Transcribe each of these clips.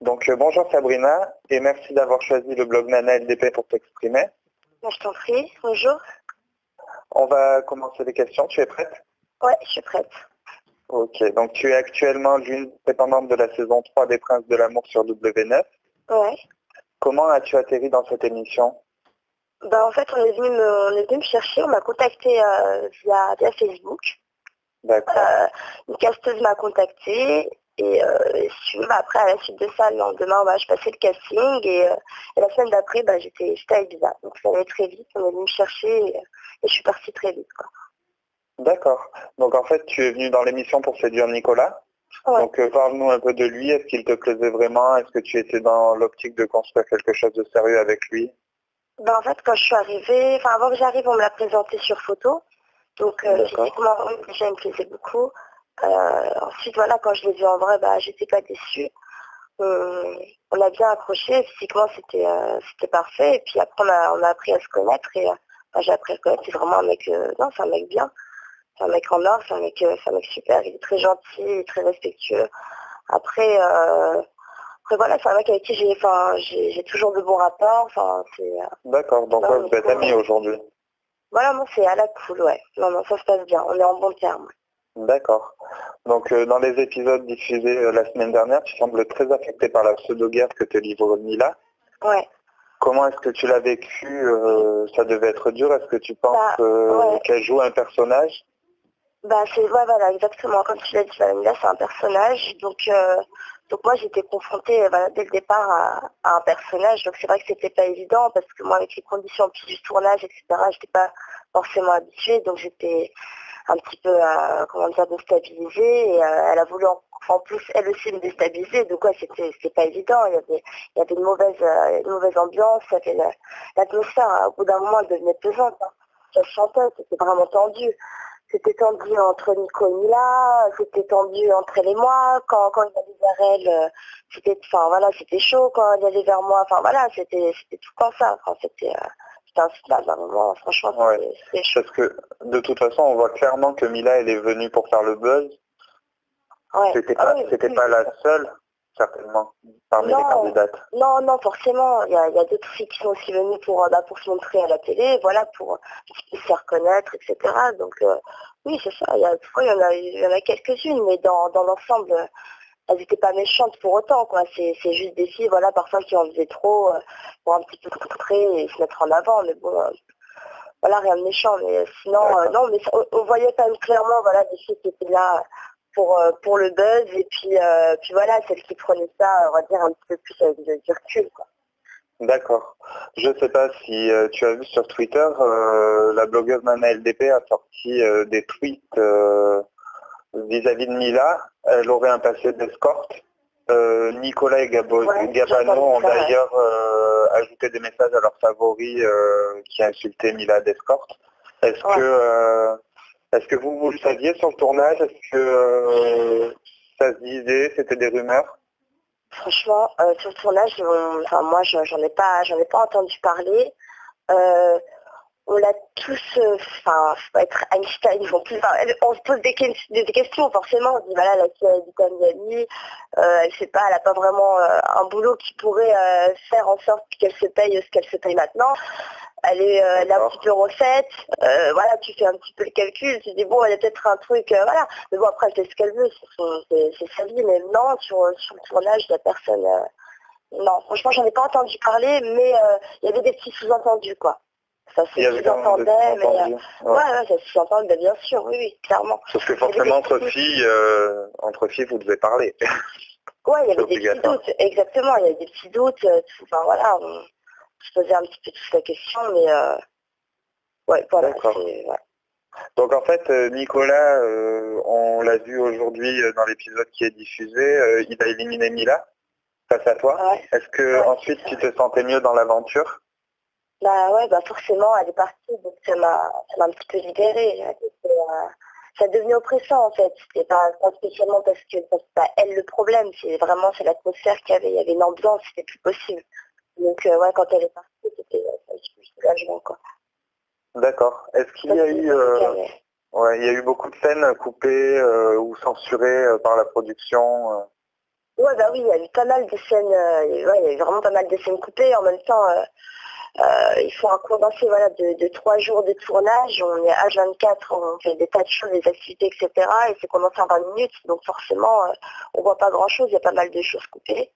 Bonjour Sabrina, et merci d'avoir choisi le blog Nana LDP pour t'exprimer. Je t'en prie, bonjour. On va commencer les questions, tu es prête? Ouais, je suis prête. Ok, donc tu es actuellement l'une dépendante de la saison 3 des Princes de l'amour sur W9. Ouais. Comment as-tu atterri dans cette émission? En fait, on est venu me chercher, on m'a contacté via Facebook. D'accord. Une casteuse m'a contacté et si tu veux, après, à la suite de ça, le lendemain, je passais le casting et la semaine d'après, j'étais à Ibiza. Donc ça allait très vite, on est venu me chercher et je suis partie très vite, quoi. D'accord. Donc en fait, tu es venue dans l'émission pour séduire Nicolas. Ouais. Donc parle-nous un peu de lui. Est-ce qu'il te plaisait vraiment? Est-ce que tu étais dans l'optique de construire quelque chose de sérieux avec lui? En fait, quand je suis arrivée, avant que j'arrive, on me l'a présenté sur photo. Donc physiquement, oui, déjà, il me plaisait beaucoup. Ensuite, voilà, quand je l'ai vu en vrai, j'étais pas déçue. On a bien accroché, physiquement, c'était parfait. Et puis après, on a appris à se connaître. Et j'ai appris à le connaître, c'est vraiment un mec, non, c'est un mec bien. C'est un mec en or, c'est un mec super. Il est très gentil, il est très respectueux. Après voilà, c'est un mec avec qui j'ai toujours de bons rapports. D'accord, donc non, vous êtes amis aujourd'hui. Voilà, moi c'est à la cool, ouais. Non, ça se passe bien, on est en bon terme. D'accord. Donc dans les épisodes diffusés la semaine dernière, tu sembles très affecté par la pseudo-guerre que te livre Mila. Ouais. Comment est-ce que tu l'as vécu? Ça devait être dur. Est-ce que tu penses qu'elle joue un personnage? Voilà, exactement. Comme tu l'as dit, Mila, c'est un personnage. Donc moi, j'étais confrontée dès le départ à un personnage. Donc c'est vrai que c'était pas évident parce que moi, avec les conditions du tournage, etc., j'étais pas forcément habituée. Donc j'étais un petit peu, déstabilisée. Et elle a voulu en plus, elle aussi, me déstabiliser. Donc ouais, c'était pas évident. Il y avait une mauvaise ambiance. Il y avait l'atmosphère, au bout d'un moment, elle devenait pesante. Hein. Ça chantait, c'était vraiment tendu. C'était tendu entre Nico et Mila, c'était tendu entre elle et moi. Quand il allait vers elle, c'était chaud. Quand il allait vers moi, c'était tout comme ça. C'était insoutenable à un moment, franchement, c'était chaud. Parce que de toute façon, on voit clairement que Mila, elle est venue pour faire le buzz. Ouais. C'était pas la seule, certainement, parmi les candidates. Non, forcément. Il y a d'autres filles qui sont aussi venues pour se montrer à la télé, voilà, pour se faire connaître, etc. Donc oui, c'est ça. Il y en a quelques-unes, mais dans l'ensemble, elles n'étaient pas méchantes pour autant, quoi. C'est juste des filles, voilà, parfois qui en faisaient trop pour un petit peu se montrer et se mettre en avant, mais bon. Voilà, rien de méchant, mais sinon, non, mais on voyait quand même clairement, voilà, des filles qui étaient là pour le buzz, et puis voilà, celles qui prenaient ça, on va dire, un petit peu plus avec du recul, quoi. D'accord. Je ne sais pas si tu as vu sur Twitter, la blogueuse Nana LDP a sorti des tweets vis-à-vis de Mila. Elle aurait un passé d'escorte. Nicolas et Gabano ont d'ailleurs ajouté des messages à leurs favoris qui insultaient Mila d'escorte. Est-ce que vous le saviez sur le tournage? Est-ce que ça se disait? C'était des rumeurs? Franchement, sur le tournage, moi, j'en ai pas entendu parler. On l'a tous, faut pas être Einstein non plus. On se pose des questions, forcément. On se dit, voilà, la fille a du Miami, elle sait pas, elle n'a pas vraiment un boulot qui pourrait faire en sorte qu'elle se paye ce qu'elle se paye maintenant. Elle est un petit peu refaite, voilà, tu fais un petit peu le calcul, tu dis bon, elle a peut-être un truc, voilà. Mais bon, après, elle fait ce qu'elle veut, c'est sa vie, mais non, sur le tournage, il n'y a personne. Non, franchement, j'en ai pas entendu parler, mais il y avait des petits sous-entendus, quoi. Ça se sous-entendait, mais ça se sous-entendait, bien sûr, oui, clairement. Parce que forcément, entre filles, vous devez parler. Ouais, il y avait des petits doutes, exactement, il y avait des petits doutes, voilà, on se posait un petit peu toute la question, mais ouais, voilà, Donc en fait, Nicolas, on l'a vu aujourd'hui dans l'épisode qui est diffusé, il a éliminé Mila face à toi. Ouais. Est-ce que ensuite tu te sentais mieux dans l'aventure? Forcément, elle est partie, donc ça m'a un petit peu libérée. Ça devenait oppressant en fait. C'était pas spécialement parce que c'est pas elle le problème, c'est l'atmosphère qu'il y avait. Il y avait une ambiance, c'était plus possible. Donc quand elle est partie, c'était un petit peu soulagement, quoi. D'accord. Est-ce qu'il y a eu il y a eu beaucoup de scènes coupées ou censurées par la production? Ouais, bah oui, il y a eu pas mal de scènes, il y a eu vraiment pas mal de scènes coupées. En même temps, il faut un condensé voilà, de 3 jours de tournage. On est H24, on fait des tas de choses, des activités, etc. Et c'est condensé en 20 minutes. Donc forcément, on voit pas grand-chose, il y a pas mal de choses coupées.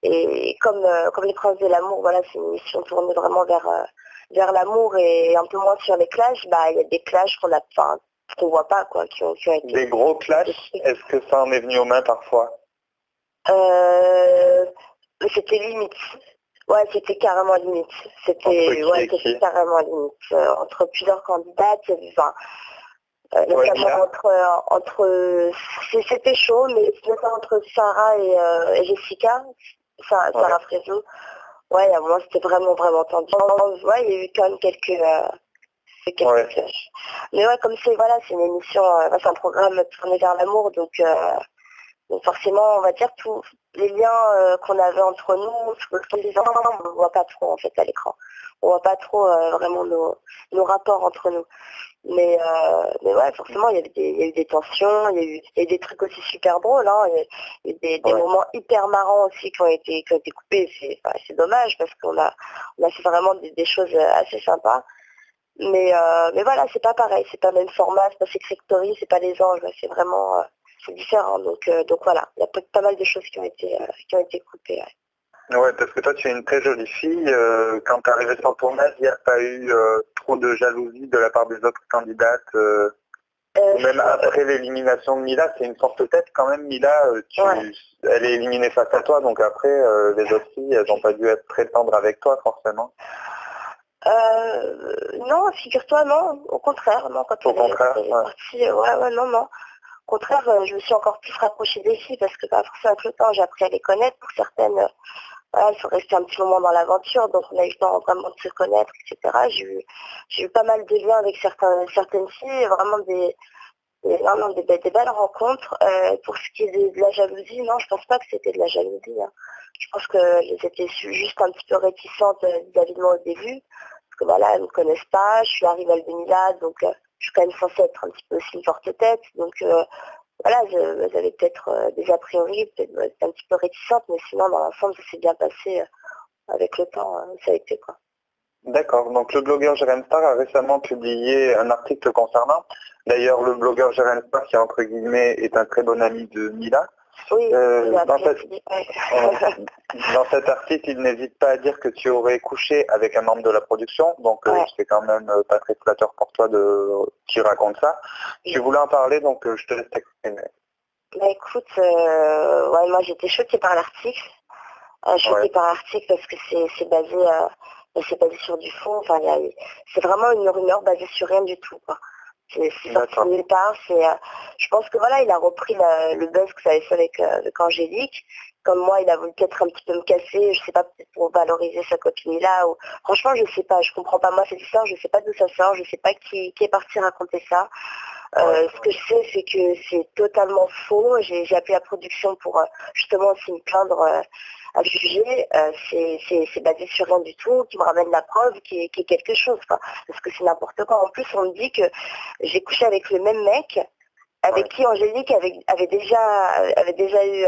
Et comme Les Princes de l'amour, voilà, c'est une émission tournée vraiment vers l'amour et un peu moins sur les clashs, bah il y a des clashs qu'on voit pas, quoi, qui ont été... Des gros clashs, est-ce que ça en est venu aux mains parfois? Mais c'était limite. Ouais, c'était carrément limite. C'était carrément limite. Entre plusieurs candidates, il y avait, notamment c'était chaud, mais notamment entre Sarah et Jessica, Sarah Frézot. Ouais, à un moment, c'était vraiment, vraiment tendu. Ouais, il y a eu quand même quelques clashs. Mais ouais, comme c'est une émission, c'est un programme tourné vers l'amour, donc forcément, on va dire tous les liens qu'on avait entre nous, tous les ans, on ne voit pas trop en fait à l'écran. On voit pas trop vraiment nos rapports entre nous. Mais ouais, forcément, il y a eu des tensions, il y a eu des trucs aussi super drôles, hein. Il y a eu des moments hyper marrants aussi qui ont été coupés. C'est dommage parce qu'on a fait vraiment des choses assez sympas. Mais voilà, c'est pas pareil, c'est pas le même format, c'est pas Secret Story, c'est pas Les Anges, c'est vraiment c'est différent. Donc voilà, il y a pas mal de choses qui ont été coupées. Ouais, parce que toi tu es une très jolie fille. Quand tu es arrivée sur le tournage, il n'y a pas eu trop de jalousie de la part des autres candidates. Même après l'élimination de Mila, c'est une forte tête quand même. Mila, elle est éliminée face à toi, donc après les autres filles, elles n'ont pas dû être très tendres avec toi forcément. Non, figure-toi, non, au contraire, non, quand au contraire, partie, non. Au contraire, je me suis encore plus rapprochée des filles parce que forcément avec le temps, j'ai appris à les connaître. Pour certaines, elles sont restées un petit moment dans l'aventure, donc on a eu le temps vraiment de se connaître, etc. J'ai eu pas mal de liens avec certaines filles, vraiment des belles rencontres. Pour ce qui est de la jalousie, non, je pense pas que c'était de la jalousie. Hein. Je pense qu'elles étaient juste un petit peu réticentes vis-à-vis de moi au début. Parce que voilà, elles ne me connaissent pas, je suis arrivée à Albénila, donc je suis quand même censée être un petit peu aussi une forte tête. Donc voilà, elles avaient peut-être des a priori, peut-être un petit peu réticentes, mais sinon dans l'ensemble, ça s'est bien passé avec le temps, ça a été quoi. D'accord, donc le blogueur Jérém Star a récemment publié un article concernant. D'ailleurs, le blogueur Jérém Star, qui entre guillemets est un très bon ami de Mila. Oui, dans cet article, il n'hésite pas à dire que tu aurais couché avec un membre de la production, donc c'est quand même pas très flatteur pour toi de tu racontes ça. Tu voulais en parler, donc je te laisse t'exprimer. Bah écoute, moi j'étais choquée par l'article. Choquée par l'article parce que c'est basé sur du faux. Enfin, c'est vraiment une rumeur basée sur rien du tout, quoi. C'est sorti de nulle part. Je pense que voilà, il a repris le buzz que ça avait fait avec Angélique. Comme moi, il a voulu peut-être un petit peu me casser, je sais pas, peut-être pour valoriser sa copine là. Franchement, je sais pas, je comprends pas moi cette histoire, je sais pas d'où ça sort, je sais pas qui est parti raconter ça. Ce que je sais, c'est que c'est totalement faux. J'ai appelé la production pour justement aussi me plaindre à ce sujet. C'est basé sur rien du tout, qui me ramène la preuve, qui est quelque chose, quoi. Parce que c'est n'importe quoi. En plus, on me dit que j'ai couché avec le même mec avec qui Angélique avait déjà eu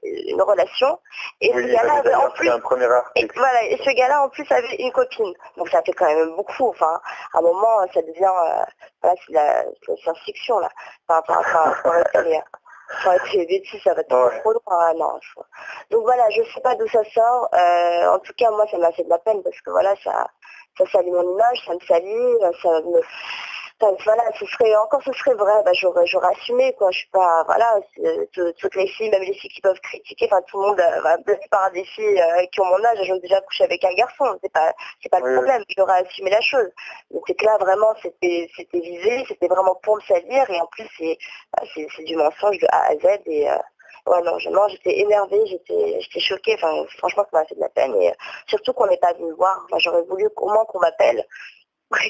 une relation. Et ce gars-là avait en plus et ce gars-là en plus avait une copine. Donc ça fait quand même beaucoup. Enfin, à un moment, ça devient c'est la science-fiction là. Enfin, ça aurait été des bêtises, ça va être trop loin. Non. Donc voilà, je sais pas d'où ça sort. En tout cas, moi, ça m'a fait de la peine parce que voilà, ça salit mon image, ça me salit, ça me... Voilà, ce serait vrai, j'aurais assumé, quoi. Je suis pas, voilà, toutes les filles, même les filles qui peuvent critiquer, enfin tout le monde, la plupart des filles qui ont mon âge, elles ont déjà couché avec un garçon, c'est pas le problème, j'aurais assumé la chose. Donc c'est que là vraiment c'était visé, c'était vraiment pour me salir et en plus c'est du mensonge de A à Z et non, j'étais énervée, j'étais choquée, enfin franchement ça m'a fait de la peine et surtout qu'on n'est pas venu me voir, j'aurais voulu au moins qu'on m'appelle.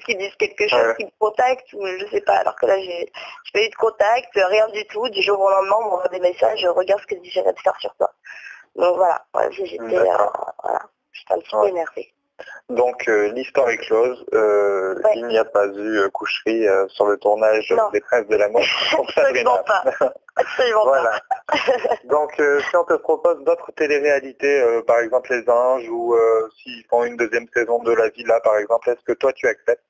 Qui disent quelque chose, qui me contactent, ou je sais pas, alors que là j'ai pas eu de contact, rien du tout, du jour au lendemain on m'envoie des messages, regarde ce que dit Jérém Star sur toi. Donc voilà, j'étais un petit peu énervée. Donc l'histoire est close. Ouais. Il n'y a pas eu coucherie sur le tournage Non. des Princes de l'amour pour Sabrina. Absolument pas. Absolument Voilà. Donc si on te propose d'autres téléréalités, par exemple Les Anges, ou s'ils font une deuxième saison de La Villa, par exemple, est-ce que toi tu acceptes?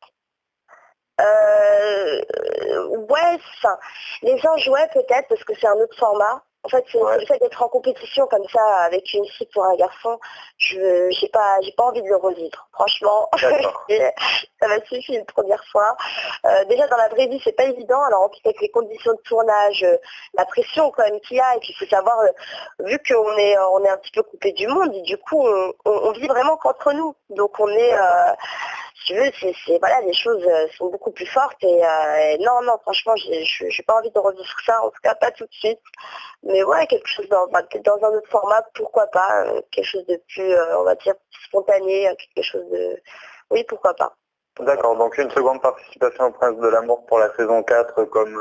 Ouais, enfin, les anges, ouais, peut-être, parce que c'est un autre format. En fait, Ouais. le fait d'être en compétition comme ça avec une fille pour un garçon, j'ai pas envie de le revivre. Franchement, D'accord. ça m'a suffi une première fois. Déjà dans la vraie vie, c'est pas évident. Alors en plus avec les conditions de tournage, la pression quand même qu'il y a, et puis il faut savoir, vu on est un petit peu coupé du monde, et du coup on vit vraiment qu'entre nous. Donc on est si tu veux, voilà, les choses sont beaucoup plus fortes et non, franchement, j'ai pas envie de revivre ça, en tout cas pas tout de suite. Mais ouais, quelque chose peut-être dans un autre format, pourquoi pas, quelque chose de plus, on va dire, spontané, quelque chose de... Oui, pourquoi pas. D'accord, donc une seconde participation au Prince de l'amour pour la saison 4, comme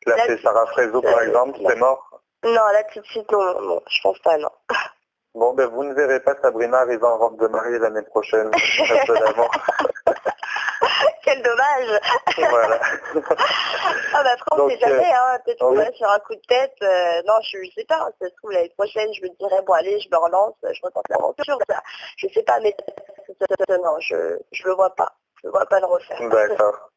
l'a Là, fait Sarah Frézo par exemple, non. c'est mort? Non, là tout de suite, non, je pense pas, non. Bon, ben vous ne verrez pas Sabrina arriver en robe de mariée l'année prochaine au Prince de l'amour. Quel dommage. Voilà. Ah bah après on Donc, sait jamais, hein, peut-être qu'on oui. va sur un coup de tête, non je sais pas, ça se trouve l'année prochaine je me dirais bon allez je me relance, je retente l'aventure, ça. Je sais pas mais non, je le vois pas, je le vois pas le refaire. D'accord.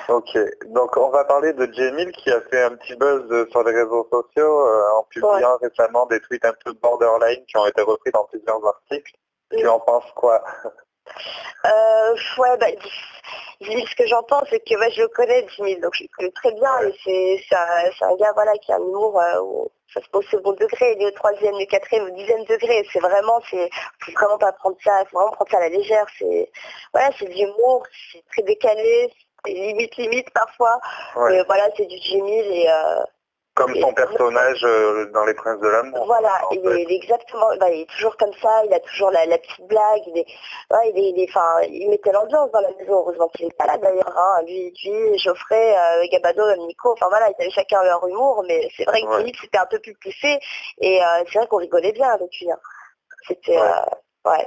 Ok, donc on va parler de Jamil qui a fait un petit buzz sur les réseaux sociaux en publiant récemment des tweets un peu borderline qui ont été repris dans plusieurs articles. Tu en penses quoi? Ouais, bah, ce que j'en pense, c'est que ouais, je le connais, Jimmy, donc je le connais très bien, Ouais. et c'est un gars voilà, qui a un humour où ça se passe au second degré, il est au troisième, au quatrième, au dixième degré, faut vraiment pas prendre ça, faut vraiment prendre ça à la légère, voilà, c'est de l'humour, c'est très décalé, c'est limite parfois, Ouais. mais voilà, c'est du Jimmy Comme son personnage dans Les Princes de l'amour. voilà, En il fait. est exactement, bah, il est toujours comme ça, il a toujours la petite blague, ouais, enfin, il mettait l'ambiance dans la maison, heureusement qu'il n'est pas là d'ailleurs, hein, lui, Geoffrey, Gabado, Nico, enfin voilà, ils avaient chacun leur humour, mais c'est vrai que limite c'était un peu plus poussé, et c'est vrai qu'on rigolait bien avec lui, hein. C'était,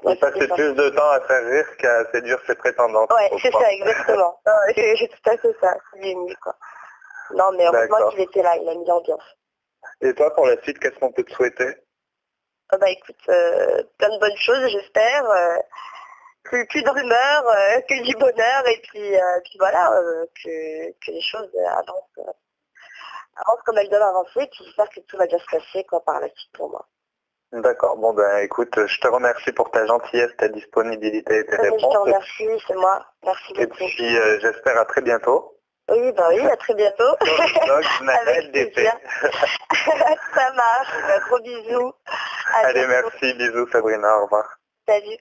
il passait plus de temps à faire rire qu'à séduire ses prétendantes. Ouais, c'est ça, exactement. C'est tout à fait ça, c'est génial, quoi. Non, mais heureusement qu'il était là, il a mis l'ambiance. Et toi, pour la suite, qu'est-ce qu'on peut te souhaiter? Bah écoute, plein de bonnes choses, j'espère. Plus de rumeurs, que du bonheur, et puis voilà, que les choses avancent comme elles doivent avancer, puis j'espère que tout va bien se passer quoi, par la suite pour moi. D'accord, bon ben écoute, je te remercie pour ta gentillesse, ta disponibilité et tes réponses. Je te remercie, c'est moi. Merci beaucoup. Et puis j'espère à très bientôt. Oui, bah oui, à très bientôt. Avec plaisir. Ça marche, gros bisous. Allez, merci, bisous Sabrina, au revoir. Salut.